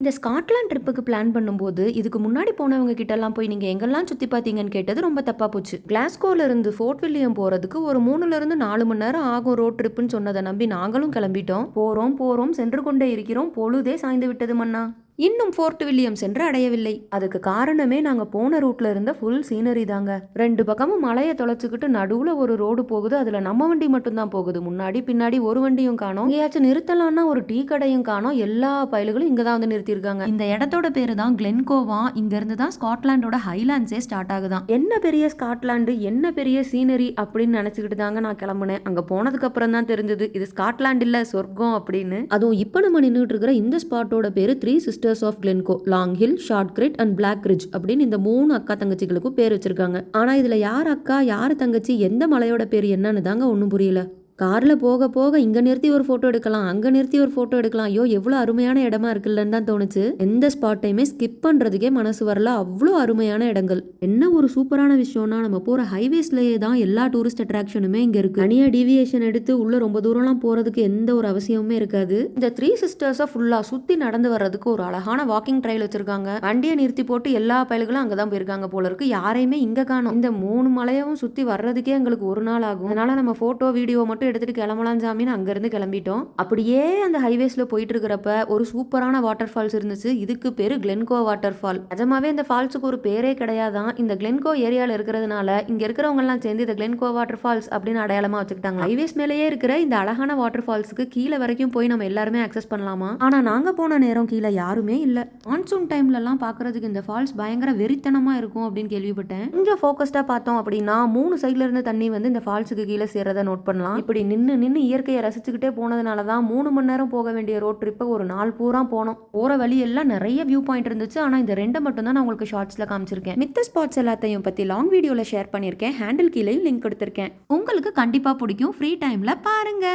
இந்த ஸ்காட்லாந்து ட்ரிப்புக்கு பிளான் பண்ணும்போது, இதுக்கு முன்னாடி போனவங்க கிட்டலாம் போய் நீங்க எங்கெல்லாம் சுத்தி பார்த்தீங்கன்னு கேட்டது ரொம்ப தப்பா போச்சு. கிளாஸ்கோல இருந்து ஃபோர்ட் வில்லியம் போறதுக்கு ஒரு 3ல இருந்து 4 மணி நேரம் ஆகும் ரோட் ட்ரிப்புன்னு சொன்னத நம்பி நாங்களும் கிளம்பிட்டோம். போறோம் போறோம் சென்று கொண்டே இருக்கிறோம். பொழுதே சாய்ந்து விட்டது மன்னா. இன்னும் ஃபோர்ட் வில்லியம் சென்று அடையவில்லை. அதுக்கு காரணமே நாங்க போன ரூட்ல இருந்த ஃபுல் சீனரி தாங்க. 2 பக்கமும் மலைய தொலைச்சுக்கிட்டு நடுவுல ஒரு ரோடு போகுது. அதுல நம்ம வண்டி மட்டும் தான் போகுது. முன்னாடி பின்னாடி ஒரு வண்டியும் காணோம். எங்கேயாச்சும் நிறுத்தலாம்னா ஒரு டீ கடையும் காணோம். எல்லா பயலுகளும் இங்க தான் வந்து நிறுத்தியிருக்காங்க. இந்த இடத்தோட பேரு தான் கிளென்கோவா. இங்க இருந்து தான் ஸ்காட்லாண்டோட ஹைலாண்ட்ஸே ஸ்டார்ட் ஆகுதான். என்ன பெரிய ஸ்காட்லாண்டு, என்ன பெரிய சீனரி அப்படின்னு நினைச்சுக்கிட்டு தாங்க நான் கிளம்புனேன். அங்க போனதுக்கு அப்புறம் தான் தெரிஞ்சது இது ஸ்காட்லாண்ட் இல்ல சொர்க்கம் அப்படின்னு. அதுவும் இப்ப நம்ம நின்றுட்டு இருக்கிற இந்த ஸ்பாட்டோட பேரு 3 sisters of Glencoe, long hill, short கிரிட் அண்ட் பிளாக் ரிட்ஜ் அப்படின்னு இந்த 3 அக்கா தங்கச்சிகளுக்கும் பேர் வச்சிருக்காங்க. ஆனா இதுல யார் அக்கா யார் தங்கச்சி எந்த மலையோட பேர் என்னன்னு தாங்க ஒன்றும் புரியல. கார்ல போக போக இங்க நிறுத்தி ஒரு போட்டோ எடுக்கலாம், அங்க நிறுத்தி ஒரு போட்டோ எடுக்கலாம். ஐயோ எவ்வளவு அருமையான இடமா இருக்குல்லன்னு தான் தோணுச்சு. எந்த ஸ்பாட்டையுமே ஸ்கிப் பண்றதுக்கே மனசு வரல. அவ்வளோ அருமையான இடங்கள். என்ன ஒரு சூப்பரான விஷயம்னா நம்ம போற ஹைவேஸ்லயே தான் எல்லா டூரிஸ்ட் அட்ராக்ஷனுமே இங்க இருக்கு. தனியா டீவியேஷன் எடுத்து உள்ள ரொம்ப தூரம்லாம் போறதுக்கு எந்த ஒரு அவசியமுமே இருக்காது. இந்த 3 சிஸ்டர்ஸை ஃபுல்லா சுத்தி நடந்து வர்றதுக்கு ஒரு அழகான வாக்கிங் ட்ரைல் வச்சிருக்காங்க. வண்டியை நிறுத்தி போட்டு எல்லா பயல்களும் அங்கதான் போயிருக்காங்க போல இருக்கு. யாரையுமே இங்க காணோம். இந்த 3 மலையவும் சுத்தி வர்றதுக்கே எங்களுக்கு ஒரு நாள் ஆகும். அதனால நம்ம போட்டோ வீடியோ மட்டும் எடுத்துட்டு கிளம்பலாம் சாமின்னு அங்கிருந்து கிளம்பிட்டோம். அப்படியே அந்த ஹைவேஸ்ல போயிட்டு இருக்கிறப்ப ஒரு சூப்பரான வாட்டர் ஃபால்ஸ் இருந்துச்சு. இதுக்கு பேரு கிளென்கோ வாட்டர் ஃபால். நிஜமாவே இந்த ஃபால்ஸுக்கு ஒரு பேரே கிடையாதான். இந்த கிளென்கோ ஏரியால இருக்கிறதுனால இங்க இருக்கிறவங்க எல்லாம் சேர்ந்து இந்த கிளென்கோ வாட்டர் ஃபால்ஸ் அப்படின்னு அடையாளமா வச்சுக்கிட்டாங்க. ஹைவேஸ் மேலேயே இருக்கிற இந்த அழகான வாட்டர் ஃபால்ஸுக்கு கீழே வரைக்கும் போய் நம்ம எல்லாருமே அக்சஸ் பண்ணலாமா? ஆனா நாங்க போன நேரம் கீழே யாருமே இல்ல. மான்சூன் டைம்ல எல்லாம் பாக்குறதுக்கு இந்த ஃபால்ஸ் பயங்கர வெறித்தனமா இருக்கும் அப்படின்னு கேள்விப்பட்டேன். கொஞ்சம் ஃபோக்கஸ்டா பார்த்தோம் அப்படின்னா 3 சைட்ல இருந்து தண்ணி வந்து இந்த ஃபால்ஸுக்கு கீழே சேர்றத நோட் பண்ணலாம். இப்படி நின்று இயற்கையை ரசிச்சுக்கிட்டே போனதுனால தான் 3 மணி நேரம் போக வேண்டிய ரோட் ட்ரிப்பை ஒரு நாள் பூரா போனோம். போற வழி எல்லாம் நிறைய வியூ பாயிண்ட் இருந்துச்சு. ஆனா இந்த 2 மட்டும் தான் நான் உங்களுக்கு ஷார்ட்ஸ்ல காமிச்சிருக்கேன். மித்த ஸ்பாட்ஸ் எல்லாத்தையும் பத்தி லாங் வீடியோல ஷேர் பண்ணிருக்கேன். ஹேண்டில் கீழேயும் லிங்க் கொடுத்திருக்கேன். உங்களுக்கு கண்டிப்பா பிடிக்கும். ஃப்ரீ டைம்ல பாருங்க.